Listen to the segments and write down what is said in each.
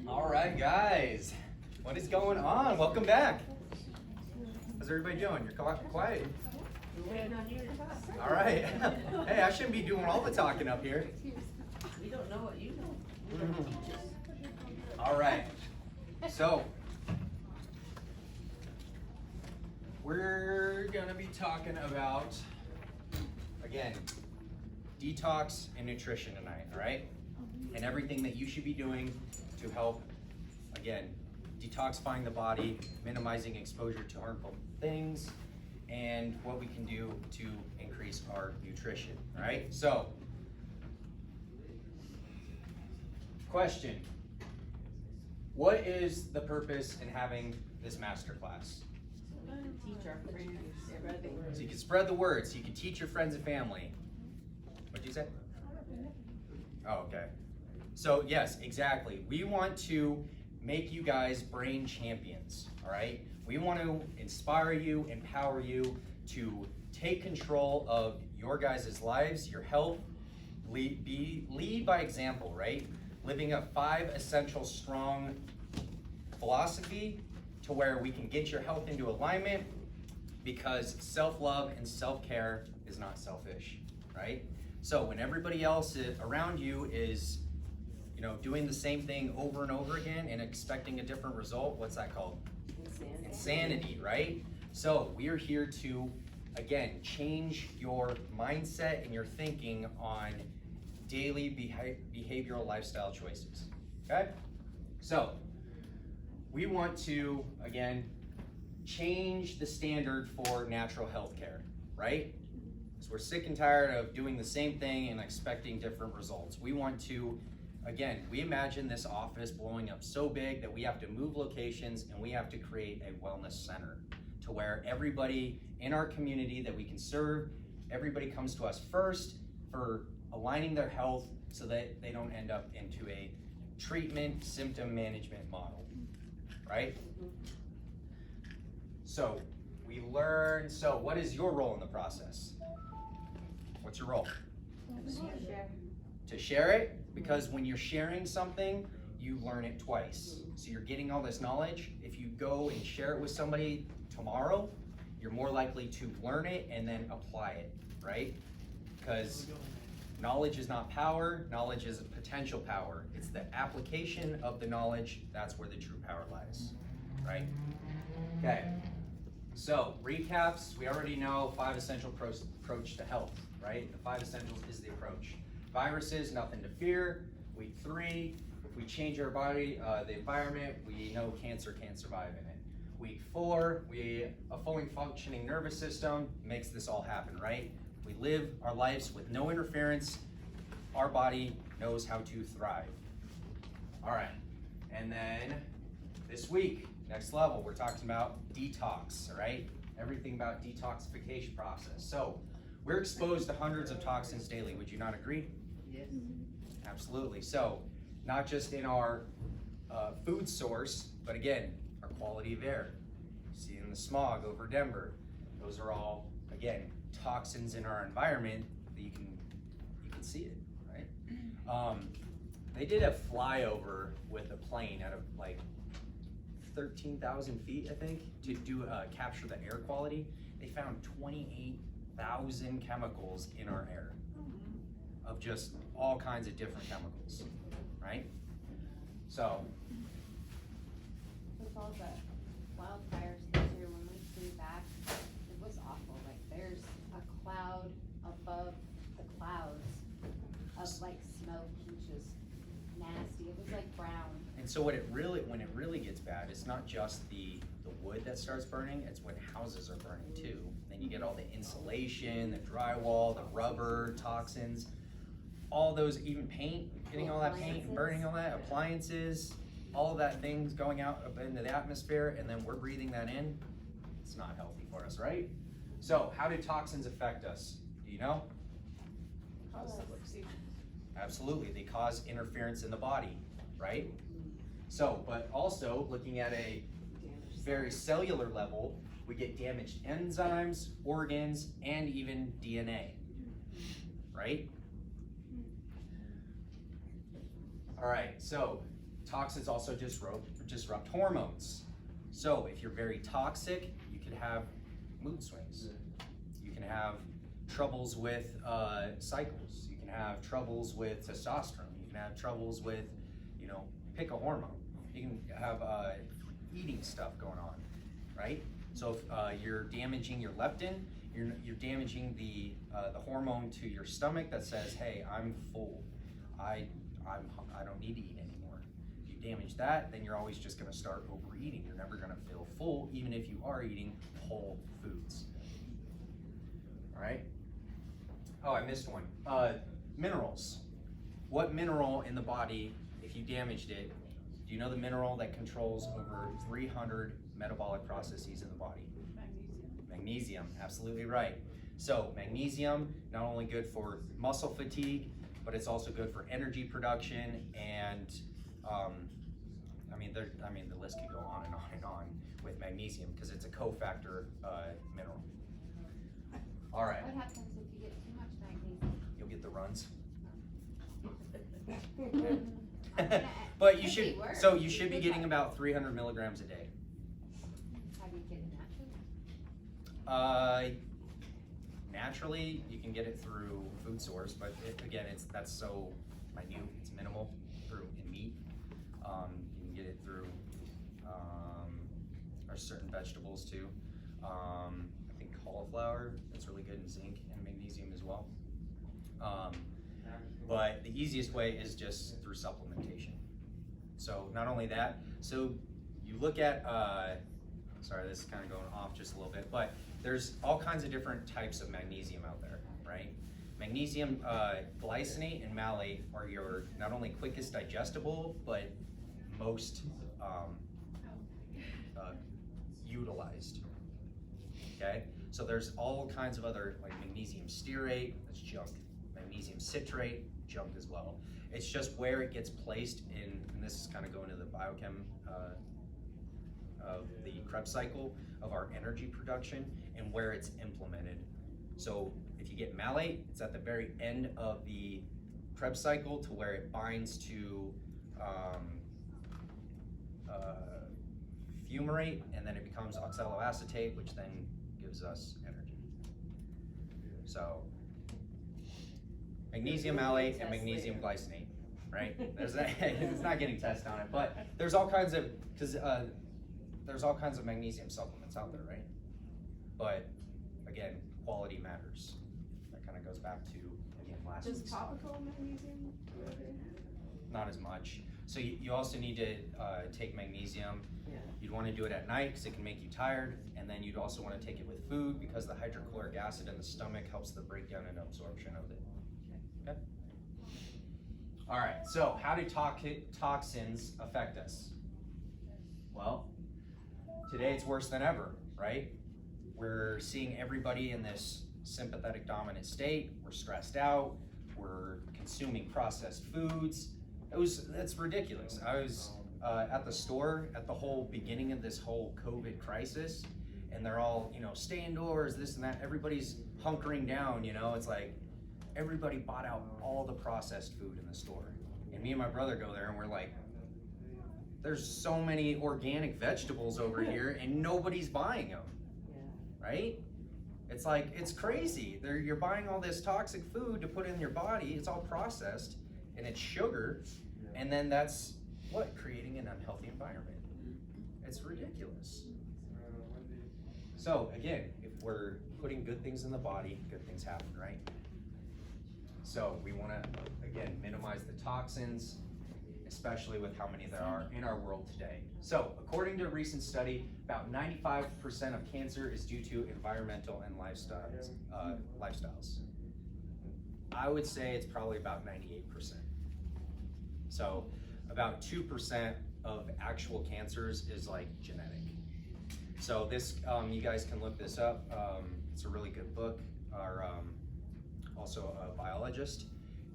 All right, guys, what is going on? Welcome back. How's everybody doing? You're quiet. All right. Hey, I shouldn't be doing all the talking up here. We don't know what you know. All right. So, we're gonna be talking about, again, detox and nutrition tonight, all right? And everything that you should be doing to help, again, detoxifying the body, minimizing exposure to harmful things, and what we can do to increase our nutrition, all right? So, question, what is the purpose in having this masterclass? Teach our friends, spread the word. So you can spread the word, so you can teach your friends and family. What'd you say? Oh, okay. So yes, exactly. We want to make you guys brain champions, all right? We want to inspire you, empower you to take control of your guys' lives, your health, lead by example, right? Living a 5 essential strong philosophy to where we can get your health into alignment, because self-love and self-care is not selfish, right? So when everybody else around you is, doing the same thing over and over again and expecting a different result, what's that called? Insanity, right? So we are here to, again, change your mindset and your thinking on daily behavioral lifestyle choices, okay? So we want to, again, change the standard for natural health care, right? Because we're sick and tired of doing the same thing and expecting different results. We want to, again, we imagine this office blowing up so big that we have to move locations and we have to create a wellness center to where everybody in our community that we can serve, everybody comes to us first for aligning their health so that they don't end up into a treatment symptom management model, right? So we learn, so what is your role in the process? What's your role? To share it, because when you're sharing something, you learn it twice. So you're getting all this knowledge. If you go and share it with somebody tomorrow, you're more likely to learn it and then apply it, right? Because knowledge is not power, knowledge is potential power. It's the application of the knowledge, that's where the true power lies, right? Okay, so recaps, we already know 5 essential approach to health, right? The 5 essentials is the approach. Viruses, nothing to fear. Week 3, if we change our body, the environment, we know cancer can't survive in it. Week 4, a fully functioning nervous system makes this all happen, right? We live our lives with no interference. Our body knows how to thrive. All right, and then this week, next level, we're talking about detox, all right? Everything about detoxification process. So we're exposed to hundreds of toxins daily. Would you not agree? Yes. Absolutely. So not just in our food source, but again, our quality of air. You see in the smog over Denver, those are all, again, toxins in our environment that you can see it, right? They did a flyover with a plane out of like 13,000 feet, I think, to do capture the air quality. They found 28,000 chemicals in our air, of just all kinds of different chemicals, right? So. With all the wildfires this year, when we flew back, it was awful. Like there's a cloud above the clouds of like smoke and just nasty. It was like brown. And so when it really gets bad, it's not just the wood that starts burning, it's when houses are burning too. Then you get all the insulation, the drywall, the rubber, toxins, all those, even paint, getting all that paint and burning all that, appliances, all of that things going out up into the atmosphere, and then we're breathing that in. It's not healthy for us, right? So how do toxins affect us? Do you know? Absolutely, they cause interference in the body, right? So, but also looking at a very cellular level, we get damaged enzymes, organs, and even DNA, right? All right, so Toxins also disrupt hormones. So if you're very toxic, you could have mood swings. You can have troubles with cycles. You can have troubles with testosterone. You can have troubles with, pick a hormone. You can have eating stuff going on, right? So if you're damaging your leptin, you're damaging the hormone to your stomach that says, hey, I'm full. I don't need to eat anymore. If you damage that, then you're always just gonna start overeating. You're never gonna feel full, even if you are eating whole foods. All right? Oh, I missed one. Minerals. What mineral in the body, if you damaged it, do you know the mineral that controls over 300 metabolic processes in the body? Magnesium, absolutely right. So magnesium, not only good for muscle fatigue, but it's also good for energy production, and the list could go on and on and on with magnesium because it's a cofactor mineral. All right. What happens if you get too much magnesium? You'll get the runs. But you should be getting about 300 milligrams a day. How do you get it naturally? Naturally, you can get it through food source, but that's so minute. It's minimal through in meat. You can get it through or certain vegetables too. I think cauliflower, that's really good in zinc and magnesium as well. But the easiest way is just through supplementation. So not only that, so you look at, sorry, this is kind of going off just a little bit, but there's all kinds of different types of magnesium out there, right? Magnesium glycinate and malate are your not only quickest digestible, but most utilized, okay? So there's all kinds of other, like magnesium stearate, that's junk. Magnesium citrate, junk as well. It's just where it gets placed in, and this is kind of going to the biochem of the Krebs cycle of our energy production and where it's implemented. So if you get malate, it's at the very end of the Krebs cycle to where it binds to fumarate, and then it becomes oxaloacetate, which then gives us energy. So magnesium malate and magnesium glycinate, right? It's not getting tested on it, but there's all kinds of, there's all kinds of magnesium supplements out there, right? But again, quality matters. That kind of goes back to, again, last Does week's topical magnesium? not as much. So you also need to take magnesium. Yeah. You'd want to do it at night because it can make you tired, and then you'd also want to take it with food because the hydrochloric acid in the stomach helps the breakdown and absorption of it. Okay? All right, so how do toxins affect us? Well, today it's worse than ever, right? We're seeing everybody in this sympathetic dominant state. We're stressed out. We're consuming processed foods. That's ridiculous. I was at the store at the whole beginning of this whole COVID crisis, and they're all, stay indoors, this and that. Everybody's hunkering down, It's like everybody bought out all the processed food in the store. And me and my brother go there and we're like, there's so many organic vegetables over here and nobody's buying them, right? It's like, it's crazy. You're buying all this toxic food to put in your body. It's all processed and it's sugar. And then that's what? Creating an unhealthy environment. It's ridiculous. So again, if we're putting good things in the body, good things happen, right? So we want to, again, minimize the toxins, especially with how many there are in our world today. So according to a recent study, about 95% of cancer is due to environmental and lifestyles. I would say it's probably about 98%. So about 2% of actual cancers is like genetic. So this, you guys can look this up. It's a really good book. Also a biologist.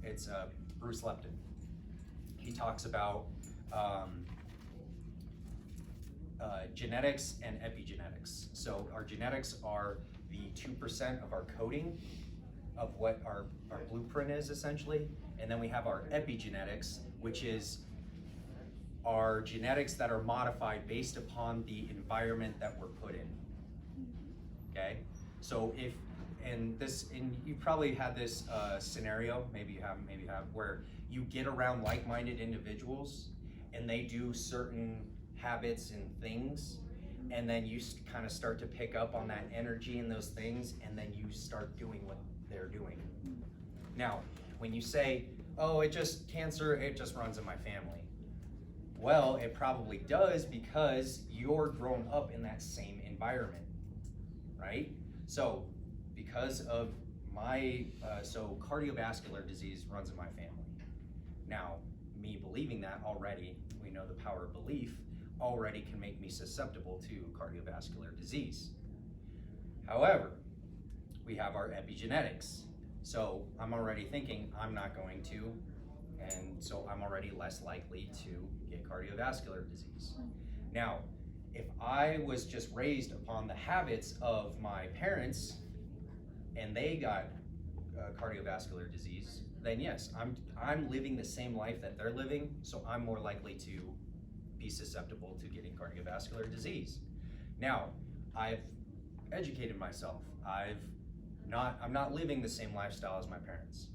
It's Bruce Lepton. He talks about genetics and epigenetics. So our genetics are the 2% of our coding of what our blueprint is essentially. And then we have our epigenetics, which is are genetics that are modified based upon the environment that we're put in. Okay? So if, and you probably had this scenario, maybe you haven't, maybe you have, where you get around like-minded individuals and they do certain habits and things, and then you kind of start to pick up on that energy and those things, and then you start doing what they're doing. Now, when you say, oh, cancer, it just runs in my family. Well, it probably does because you're grown up in that same environment, right? So, because of so cardiovascular disease runs in my family. Now, me believing that already, we know the power of belief, already can make me susceptible to cardiovascular disease. However, we have our epigenetics. So I'm already thinking I'm not going to, and so I'm already less likely to get cardiovascular disease. Now, if I was just raised upon the habits of my parents and they got cardiovascular disease, then yes, I'm living the same life that they're living, so I'm more likely to be susceptible to getting cardiovascular disease. Now, I've educated myself. I'm not living the same lifestyle as my parents.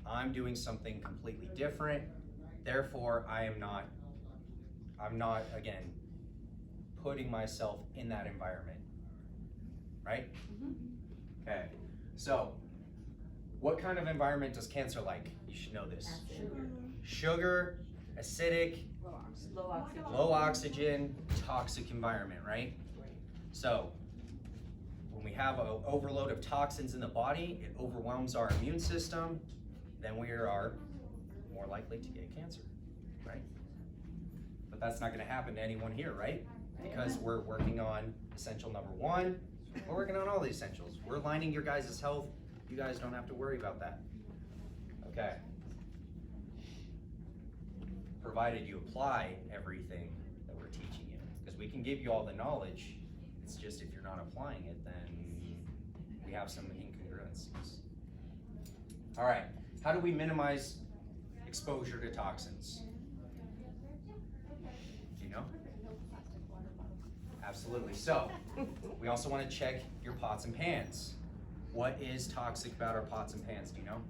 I'm doing something completely different. Therefore, I'm not again putting myself in that environment. Right? Okay. So, what kind of environment does cancer like? You should know this. Sugar, acidic, low oxygen, toxic environment, right? So, when we have an overload of toxins in the body, it overwhelms our immune system, then we are more likely to get cancer, right? But that's not gonna happen to anyone here, right? Because we're working on essential number 1, we're working on all the essentials. We're aligning your guys' health. You guys don't have to worry about that. Okay. Provided you apply everything that we're teaching you. Because we can give you all the knowledge, it's just if you're not applying it, then we have some incongruencies. All right, how do we minimize exposure to toxins? Do you know? Absolutely. So, we also want to check your pots and pans. What is toxic about our pots and pans? Do you know?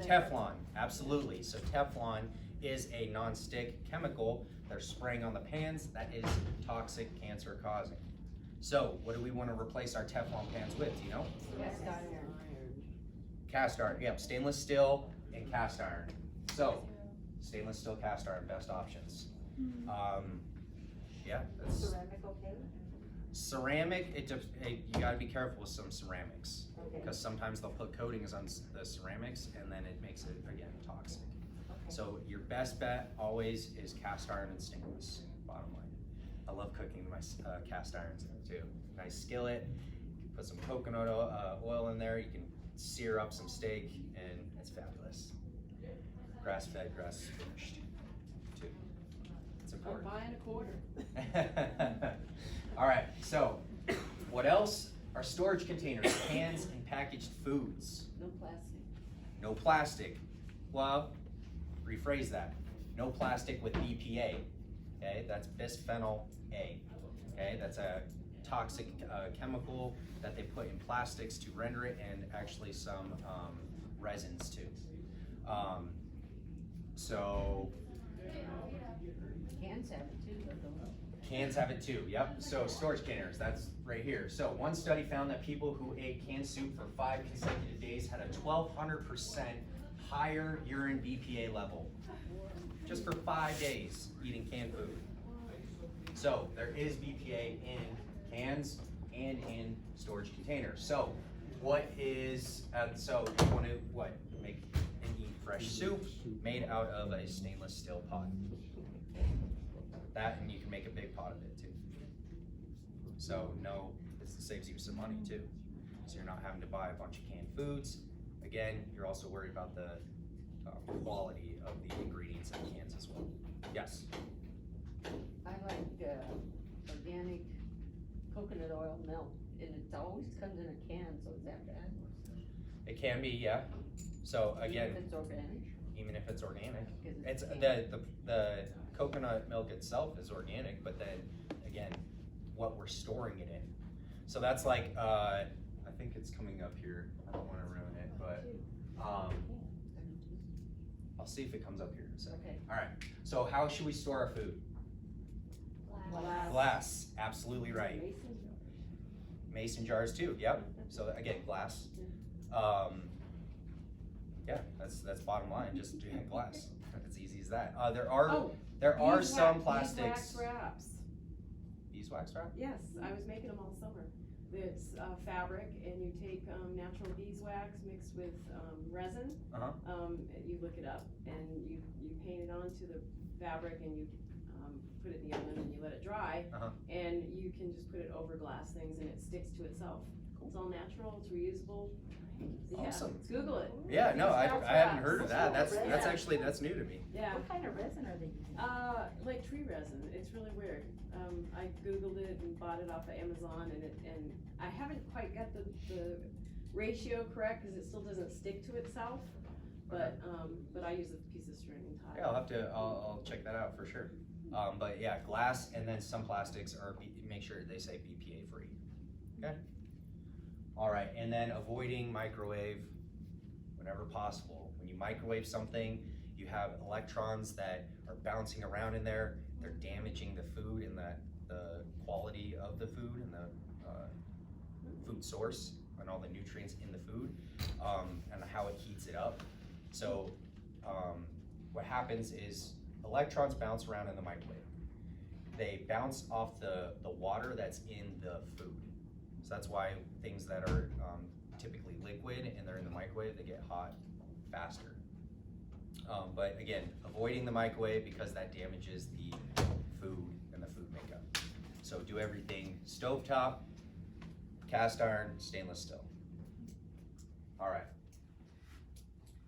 Teflon, absolutely. So Teflon is a non-stick chemical they're spraying on the pans that is toxic, cancer causing. So what do we want to replace our Teflon pans with? Do you know? Cast iron. Cast iron, yep, stainless steel and cast iron. So stainless steel, cast iron, best options. Yeah, that's Ceramic, okay? ceramic. You got to be careful with some ceramics because sometimes they'll put coatings on the ceramics and then it makes it again toxic. So your best bet always is cast iron and stainless. Bottom line. I love cooking my cast irons there too. Nice skillet. Put some coconut oil in there. You can sear up some steak and it's fabulous. Grass fed, grass finished too. It's I'm important. buying a quarter. All right, so what else? Our storage containers, cans and packaged foods. No plastic. No plastic. Well, rephrase that. No plastic with BPA. Okay, that's bisphenol A. Okay, that's a toxic chemical that they put in plastics to render it, and actually some resins too. So Cans have it too, but don't. cans have it too, yep. So storage containers, that's right here. So one study found that people who ate canned soup for 5 consecutive days had a 1,200% higher urine BPA level. Just for 5 days eating canned food. So there is BPA in cans and in storage containers. So what is, so you want to, what, make and eat fresh soup made out of a stainless steel pot. That, and you can make a big pot of it too. So no, it saves you some money too. So you're not having to buy a bunch of canned foods. Again, you're also worried about the quality of the ingredients in cans as well. Yes? I like organic coconut oil milk, and it always comes in a can, so is that bad? It can be, yeah. So again, If it's organic? even if it's organic. Because It's canned. the coconut milk itself is organic, but then again, what we're storing it in. So that's like, I think it's coming up here. I don't want to ruin it, but I'll see if it comes up here in a second. Okay. All right. So how should we store our food? Glass. Glass. Absolutely right. Mason Mason jars too. Yep. So again, glass. Yeah, that's bottom line. Just drink glass. It's easy as that. There are some plastics. Beeswax wraps. Beeswax wrap? Yes, I was making them all summer. It's fabric, and you take natural beeswax mixed with resin. You look it up, and you paint it onto the fabric, and you put it in the oven, and you let it dry. And you can just put it over glass things, and it sticks to itself. It's all natural. It's reusable. Awesome. Yeah, Google it. Yeah, no, I Beeswax hadn't wraps. heard of that. That's Yeah. actually new to me. Yeah. What kind of resin are they using? Like tree resin. It's really weird. I Googled it and bought it off of Amazon, and I haven't quite got the ratio correct because it still doesn't stick to itself. But I use a piece of string and tie. Yeah, I'll check that out for sure. But yeah, glass and then some plastics are, make sure they say BPA free. Okay. All right, and then avoiding microwave whenever possible. When you microwave something, you have electrons that are bouncing around in there. They're damaging the food and the quality of the food and the food source and all the nutrients in the food, and how it heats it up. So what happens is electrons bounce around in the microwave. They bounce off the water that's in the food. So that's why things that are typically liquid and they're in the microwave, they get hot faster. But again, avoiding the microwave because that damages the food and the food makeup. So do everything stovetop, cast iron, stainless steel. All right.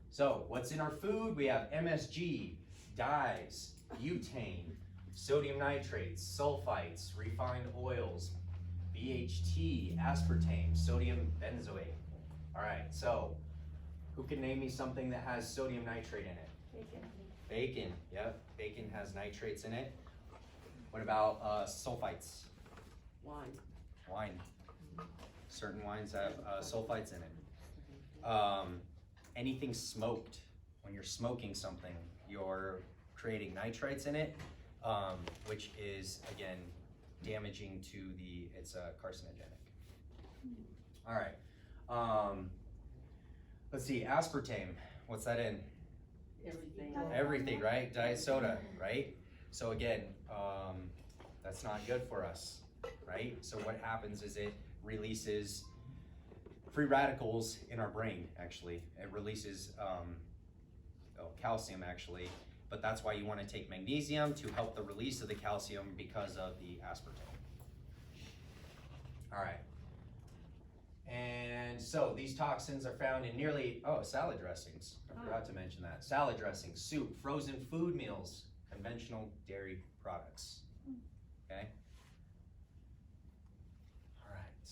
So what's in our food? We have MSG, dyes, butane, sodium nitrates, sulfites, refined oils, BHT, aspartame, sodium benzoate. All right, so who can name me something that has sodium nitrate in it? Bacon, yep, bacon has nitrates in it. What about sulfites? Wine. Certain wines have sulfites in it. Anything smoked, when you're smoking something, you're creating nitrites in it, which is, again, damaging to it's carcinogenic. All right, let's see, aspartame, what's that in? Everything. Everything, right? Diet soda, right? So again, that's not good for us, right? So what happens is it releases free radicals in our brain, actually. It releases calcium, actually, but that's why you want to take magnesium to help the release of the calcium because of the aspartame. All right. And so these toxins are found in nearly, salad dressings. I forgot to mention that. Salad dressings, soup, frozen food meals, conventional dairy products. Okay? All right.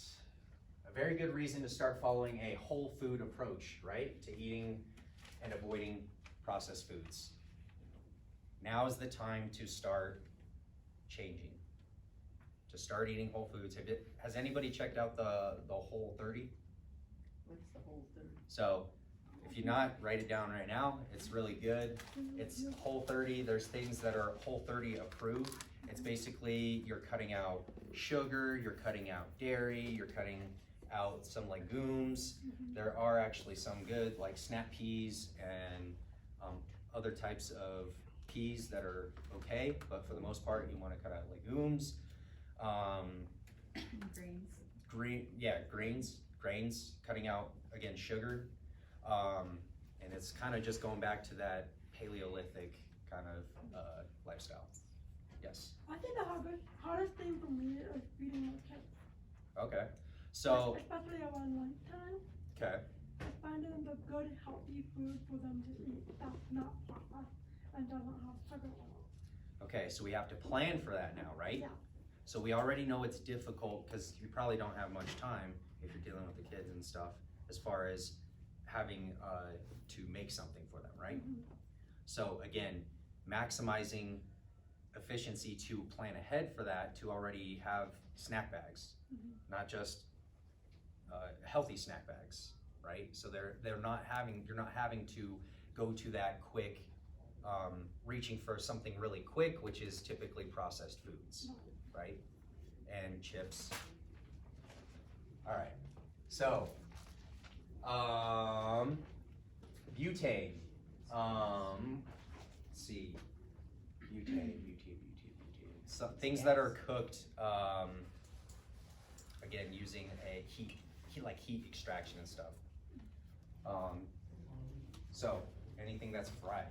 A very good reason to start following a whole food approach, right? To eating and avoiding processed foods. Now is the time to start changing. To start eating whole foods. Has anybody checked out the Whole 30? What's the whole thing? So if you're not, write it down right now. It's really good. It's Whole 30. There's things that are Whole 30 approved. It's basically you're cutting out sugar, you're cutting out dairy, you're cutting out some legumes. There are actually some good like snap peas and other types of peas that are okay, but for the most part you want to cut out legumes. Grains, cutting out, again, sugar. And it's kind of just going back to that Paleolithic kind of lifestyle. Yes? I think the hardest thing for me is feeding my kids. Okay. So, Especially around lunchtime. okay. I find them the good, healthy food for them to eat that's not processed and doesn't have sugar in it. Okay, so we have to plan for that now, right? Yeah. So we already know it's difficult because you probably don't have much time if you're dealing with the kids and stuff as far as having to make something for them, right? So again, maximizing efficiency to plan ahead for that, to already have snack bags, not just healthy snack bags, right? So you're not having to go to that quick, reaching for something really quick, which is typically processed foods, right? And chips. All right, so butane. Let's see, butane. Some things that are cooked, again, using a heat extraction and stuff. So anything that's fried.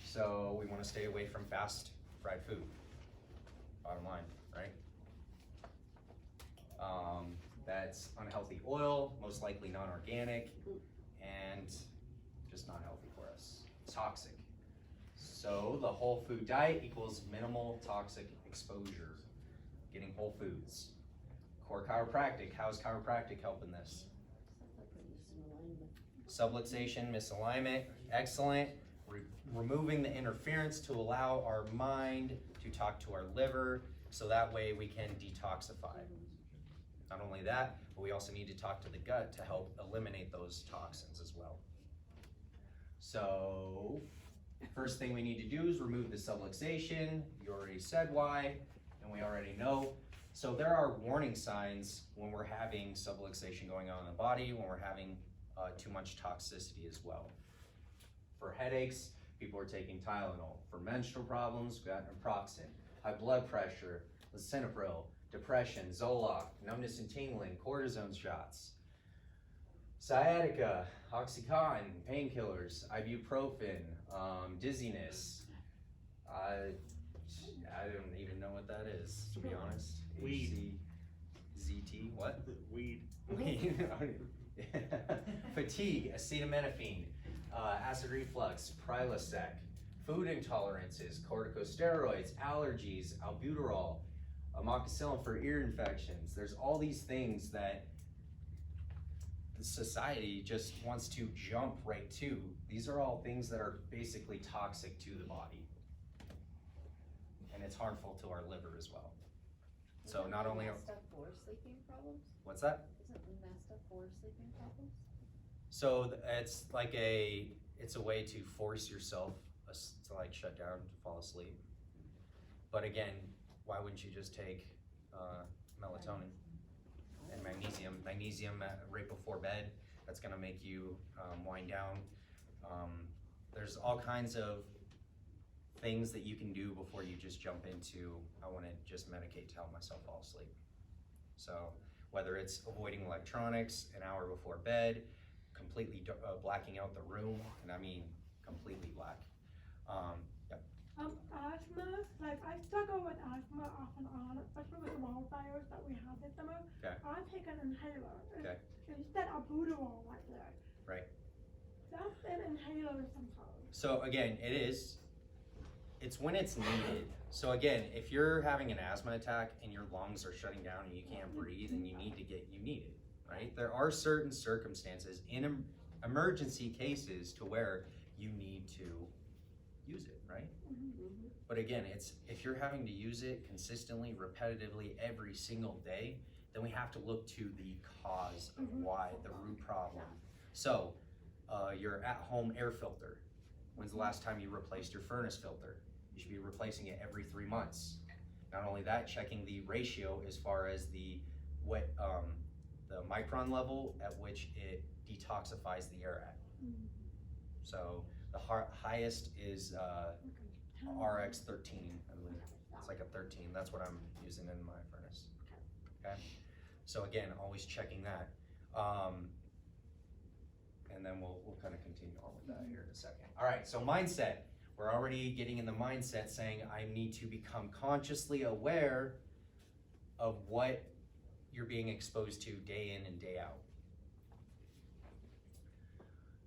So we want to stay away from fast fried food. Bottom line, right? That's unhealthy oil, most likely non-organic, and just not healthy for us. Toxic. So the whole food diet equals minimal toxic exposure. Getting whole foods. Core chiropractic. How is chiropractic helping this? Subluxation, misalignment, excellent. Removing the interference to allow our mind to talk to our liver, so that way we can detoxify. Not only that, but we also need to talk to the gut to help eliminate those toxins as well. So, first thing we need to do is remove the subluxation. You already said why, and we already know. So there are warning signs when we're having subluxation going on in the body, when we're having too much toxicity as well. For headaches, people are taking Tylenol. For menstrual problems, we got naproxen. High blood pressure, lisinopril. Depression, Zoloft, numbness and tingling, cortisone shots. Sciatica, Oxycontin, painkillers, ibuprofen, dizziness. I don't even know what that is, to be honest. Weed. ZT, what? Weed. Weed. Fatigue, acetaminophen, acid reflux, Prilosec, food intolerances, corticosteroids, allergies, albuterol, amoxicillin for ear infections. There's all these things that the society just wants to jump right to. These are all things that are basically toxic to the body. And it's harmful to our liver as well. So not only are, messed up for sleeping problems? what's that? Isn't it messed up for sleeping problems? So it's like it's a way to force yourself to like shut down, to fall asleep. But again, why wouldn't you just take melatonin and magnesium? Magnesium right before bed, that's gonna make you wind down. There's all kinds of things that you can do before you just jump into, I wanna just medicate to help myself fall asleep. So whether it's avoiding electronics an hour before bed, completely blacking out the room, and I mean completely black. Yep. Asthma, like I struggle with asthma off and on, especially with the wildfires that we have this summer. Okay. I take an inhaler. Okay. Instead of Buterol right there. Right. That's an inhaler sometimes. So again, it's when it's needed. So again, if you're having an asthma attack and your lungs are shutting down and you can't breathe and you need it, right? There are certain circumstances in emergency cases to where you need to use it, right? But again, if you're having to use it consistently, repetitively, every single day, then we have to look to the cause of why, the root problem. So, your at-home air filter. When's the last time you replaced your furnace filter? You should be replacing it every 3 months. Not only that, checking the ratio as far as the micron level at which it detoxifies the air at. So the highest is RX 13, I believe. It's like a 13. That's what I'm using in my furnace. Okay. So again, always checking that. And then we'll kind of continue on with that here in a second. All right. So mindset. We're already getting in the mindset saying I need to become consciously aware of what you're being exposed to day in and day out.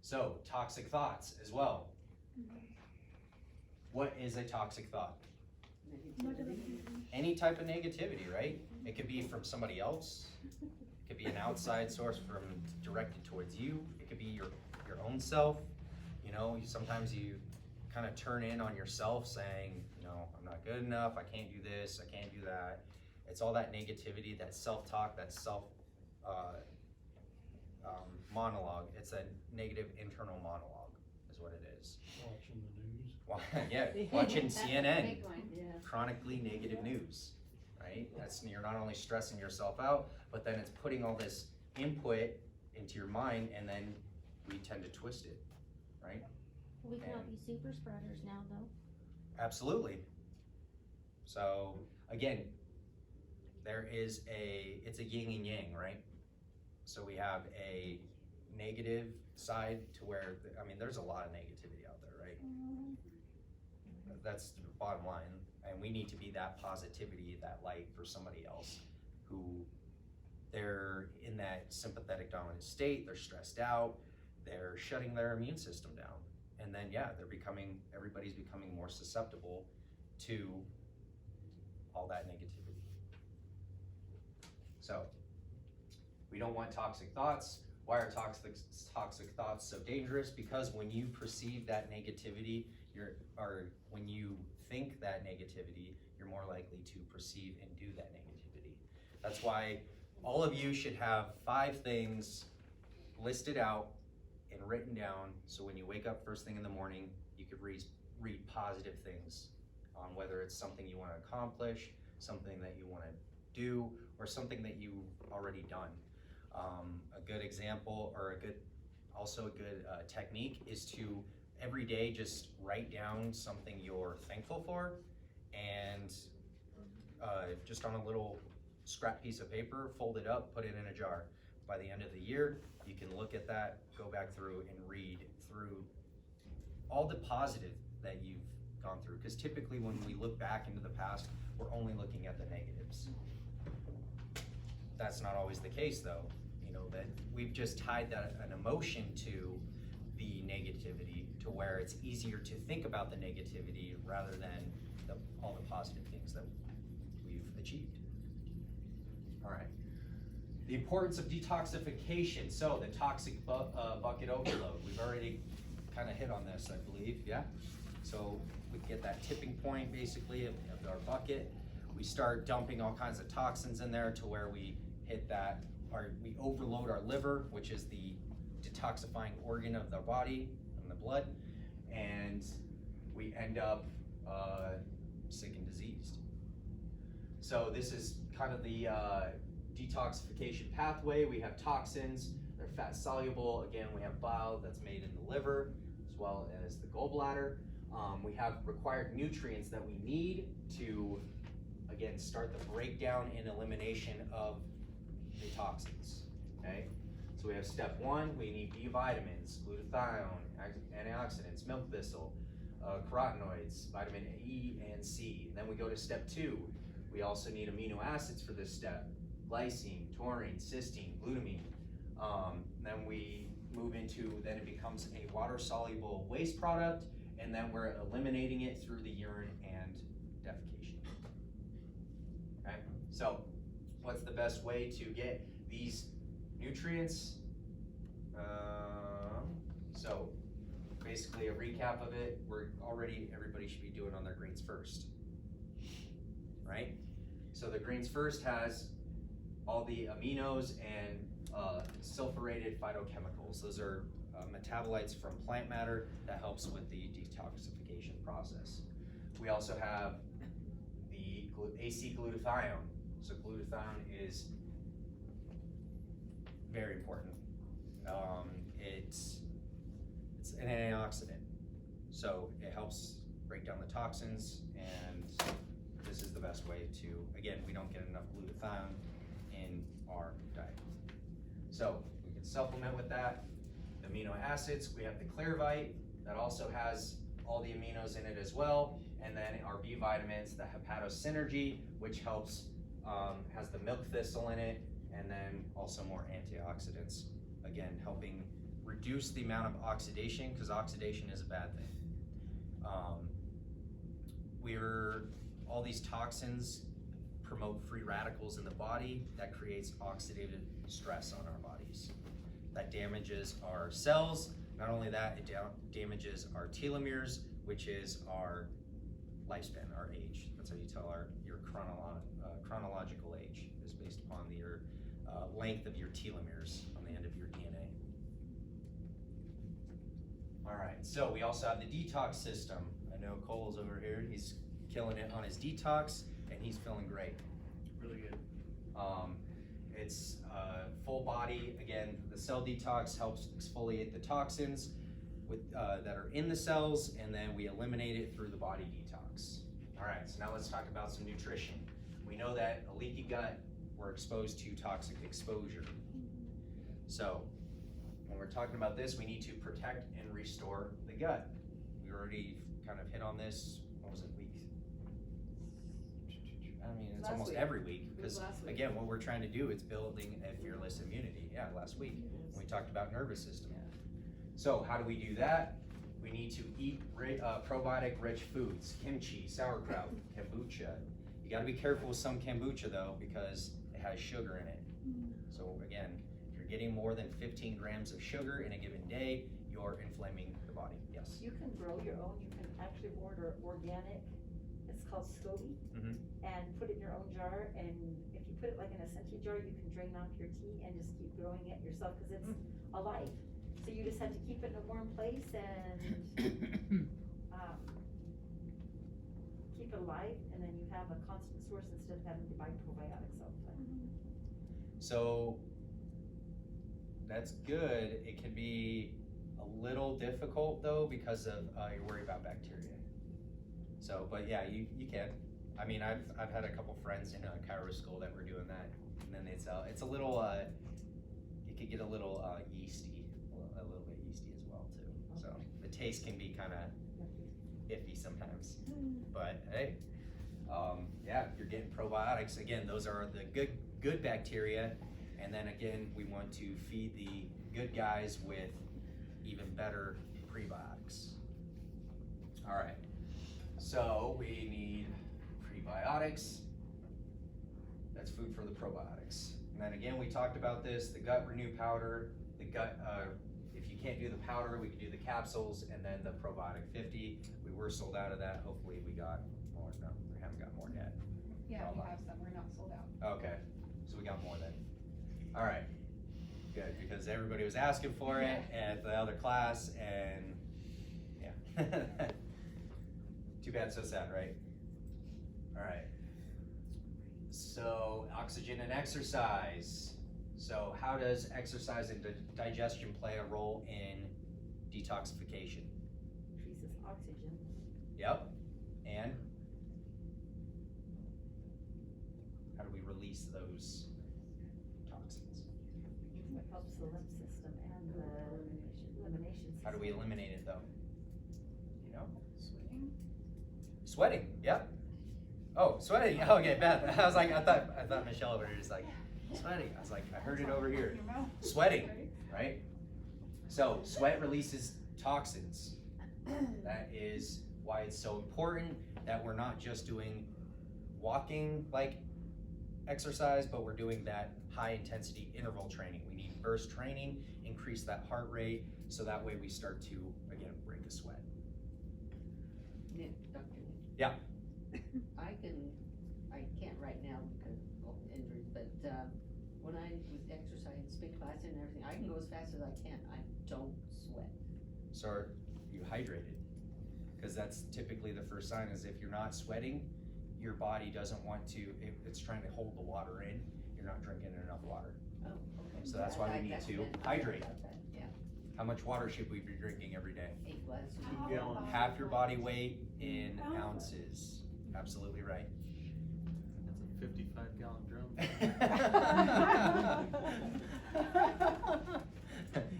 So toxic thoughts as well. What is a toxic thought? Any type of negativity, right? It could be from somebody else. It could be an outside source directed towards you. It could be your own self. You know, sometimes you kind of turn in on yourself saying, you know, I'm not good enough, I can't do this, I can't do that. It's all that negativity, that self-talk, that monologue. It's a negative internal monologue is what it is. Watching the news. Yeah, watching That's a CNN, big one. Yeah. chronically negative news, right? You're not only stressing yourself out, but then it's putting all this input into your mind, and then we tend to twist it, right? We cannot be super spreaders now, though. Absolutely. So again, it's a yin and yang, right? So we have a negative side to where, there's a lot of negativity out there, right? That's the bottom line. And we need to be that positivity, that light for somebody else who they're in that sympathetic dominant state, they're stressed out, they're shutting their immune system down. And then, everybody's becoming more susceptible to all that negativity. So, we don't want toxic thoughts. Why are toxic thoughts so dangerous? Because when you perceive that negativity, when you think that negativity, you're more likely to perceive and do that negativity. That's why all of you should have 5 things listed out and written down, so when you wake up first thing in the morning, you could read positive things on whether it's something you want to accomplish, something that you want to do, or something that you've already done. A good example, or a good technique, is to every day just write down something you're thankful for, and just on a little scrap piece of paper, fold it up, put it in a jar. By the end of the year, you can look at that, go back through and read through all the positive that you've gone through. Because typically when we look back into the past, we're only looking at the negatives. That's not always the case though. You know, that we've just tied an emotion to the negativity to where it's easier to think about the negativity rather than all the positive things that we've achieved. All right. The importance of detoxification. So the toxic bucket overload. We've already kind of hit on this, I believe, yeah? So we get that tipping point basically of our bucket. We start dumping all kinds of toxins in there to where we hit that, we overload our liver, which is the detoxifying organ of the body and the blood, and we end up sick and diseased. So this is kind of the detoxification pathway. We have toxins, they're fat soluble. Again, we have bile that's made in the liver as well as the gallbladder. We have required nutrients that we need to, again, start the breakdown and elimination of the toxins, okay? So we have step 1, we need B vitamins, glutathione, antioxidants, milk thistle, carotenoids, vitamin E and C. And then we go to step 2. We also need amino acids for this step: glycine, taurine, cysteine, glutamine. Then we move into, then it becomes a water-soluble waste product, and then we're eliminating it through the urine and defecation. Okay, so what's the best way to get these nutrients? So basically a recap of it, everybody should be doing on their greens first, right? So the greens first has all the aminos and sulfurated phytochemicals. Those are metabolites from plant matter that helps with the detoxification process. We also have the AC glutathione. So glutathione is very important. It's an antioxidant, so it helps break down the toxins, and this is the best way to, again, we don't get enough glutathione in our diet. So we can supplement with that. The amino acids, we have the Clearvite that also has all the aminos in it as well, and then our B vitamins, the hepatosynergy, which helps, has the milk thistle in it, and then also more antioxidants, again helping reduce the amount of oxidation, because oxidation is a bad thing. All these toxins promote free radicals in the body that creates oxidative stress on our bodies. That damages our cells, Not only that, it damages our telomeres, which is our lifespan, our age. That's how you tell your chronological age, is based upon your length of your telomeres on the end of your DNA. All right, so we also have the detox system. I know Cole's over here. He's killing it on his detox, and he's feeling great. Really good. It's full body. Again, the cell detox helps exfoliate the toxins that are in the cells, and then we eliminate it through the body detox. All right, so now let's talk about some nutrition. We know that a leaky gut, we're exposed to toxic exposure. So when we're talking about this, we need to protect and restore the gut. We already kind of hit on this. What was it, week? I mean, it's Last almost week. every week, It was because last week. again, what we're trying to do is building a fearless immunity. Yeah, last week when we talked about nervous system. So how do we do that? We need to eat probiotic-rich foods: kimchi, sauerkraut, kombucha. You got to be careful with some kombucha though, because it has sugar in it. So again, if you're getting more than 15 grams of sugar in a given day, you're inflaming the body. Yes. You can grow your own, you can actually order organic, it's called SCOBY, Mhm. and put it in your own jar, and if you put it like in a century jar, you can drain off your tea and just keep growing it yourself, because it's alive. So you just have to keep it in a warm place and, keep it alive, and then you have a constant source instead of having to buy probiotics all the time. So that's good. It can be a little difficult though, because of you're worried about bacteria. So, but yeah, you can. I mean, I've had a couple friends in chiro school that were doing that, and then it's a little it could get a little yeasty, a little bit yeasty as well too. So the taste can be kind of iffy sometimes. But hey, yeah, you're getting probiotics. Again, those are the good bacteria, and then again, we want to feed the good guys with even better prebiotics. All right, so we need prebiotics. That's food for the probiotics. And then again, we talked about this, the gut renew powder, the gut, if you can't do the powder, we can do the capsules, and then the probiotic 50. We were sold out of that. Hopefully we got more. No, we haven't got more yet. Yeah, we have some, we're not sold out. Okay, so we got more then. All right, good, because everybody was asking for it at the other class, and yeah. Too bad, so sad, right? All right. So oxygen and exercise. So how does exercise and digestion play a role in detoxification? Increases oxygen. Yep. And how do we release those toxins? It helps the lymph system and the elimination system. How do we eliminate it though? You know? Sweating, yep. Oh, sweating. Okay, Beth. I was like, I thought Michelle over here was like, sweating. I was like, I heard it over here. Sweating, right? So sweat releases toxins. That is why it's so important that we're not just doing walking like exercise, but we're doing that high intensity interval training. We need burst training, increase that heart rate, so that way we start to, again, break a sweat. Nick, Dr. Nick. Yeah. I can't right now because of injuries, but when I was exercising, spin class and everything, I can go as fast as I can. I don't sweat. So are you hydrated? Because that's typically the first sign, is if you're not sweating, your body doesn't want to, it's trying to hold the water in, you're not drinking enough water. Oh, okay. So that's why we need to hydrate. Yeah, How much water should we be drinking every day? 8 glasses. Gallon. Half your body weight in ounces. Absolutely right. That's a 55-gallon drum.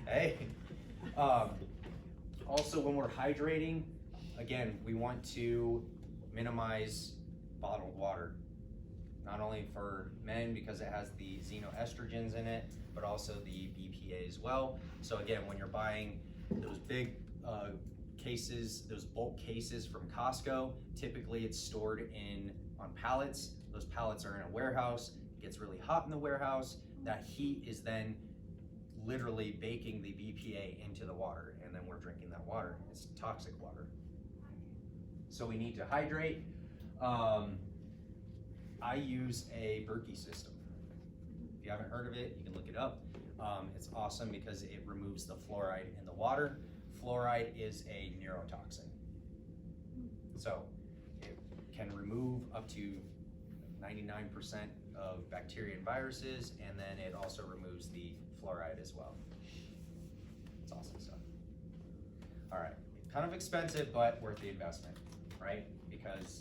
Hey, also when we're hydrating, again, we want to minimize bottled water. Not only for men because it has the xenoestrogens in it, but also the BPA as well. So again, when you're buying those big cases, those bulk cases from Costco, typically it's stored on pallets. Those pallets are in a warehouse. It gets really hot in the warehouse. That heat is then literally baking the BPA into the water, and then we're drinking that water. It's toxic water. So we need to hydrate. I use a Berkey system. If you haven't heard of it, you can look it up. It's awesome because it removes the fluoride in the water. Fluoride is a neurotoxin. So it can remove up to 99% of bacteria and viruses, and then it also removes the fluoride as well. It's awesome stuff. All right, kind of expensive, but worth the investment, right? Because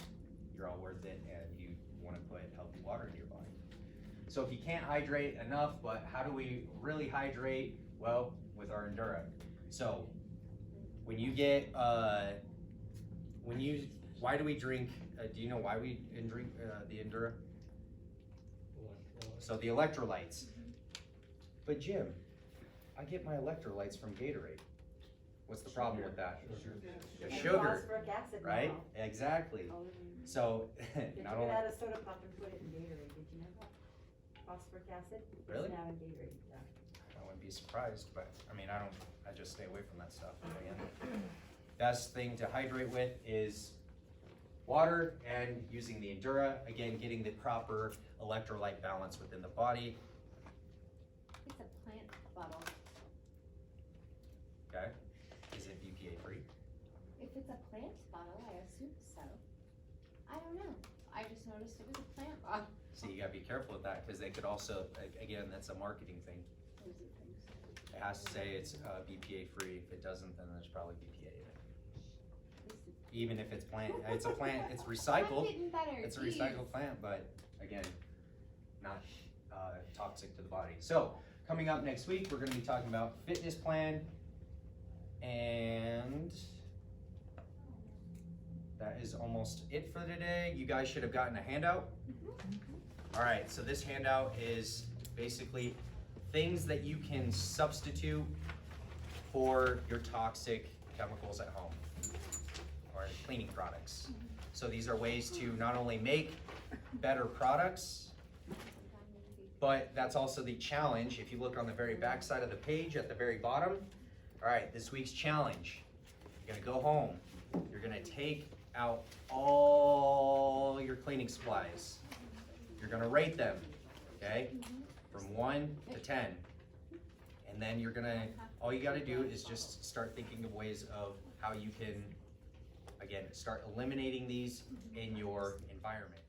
you're all worth it and you want to put healthy water in your body. So if you can't hydrate enough, but how do we really hydrate? Well, with our Endura. So when you get, why do we drink, do you know why we drink the Endura? So the electrolytes. But Jim, I get my electrolytes from Gatorade. What's the problem with that? The And sugar, phosphoric acid right? now. Exactly. So They not took only, it out of soda pop and put it in Gatorade, did you know that? Phosphoric acid Really? is now in Gatorade, yeah. I wouldn't be surprised, but I mean, I just stay away from that stuff. Again, best thing to hydrate with is water and using the Endura. Again, getting the proper electrolyte balance within the body. It's a plant bottle. Okay, is it BPA free? If it's a plant bottle, I assume so. I don't know. I just noticed it was a plant bottle. So you gotta be careful with that because they could also, again, that's a marketing thing. It has to say it's BPA free. If it doesn't, then there's probably BPA in it. Even if it's plant, it's a plant, it's I'm recycled. getting better. It's a geez. recycled plant, but again, not toxic to the body. So coming up next week, we're gonna be talking about fitness plan, and that is almost it for today. You guys should have gotten a handout. All right, so this handout is basically things that you can substitute for your toxic chemicals at home or cleaning products. So these are ways to not only make better products, but that's also the challenge. If you look on the very back side of the page at the very bottom, all right, this week's challenge. You're gonna go home, you're gonna take out all your cleaning supplies. You're gonna rate them, okay? From 1 to 10. And then you're gonna, all you gotta do is just start thinking of ways of how you can, again, start eliminating these in your environment.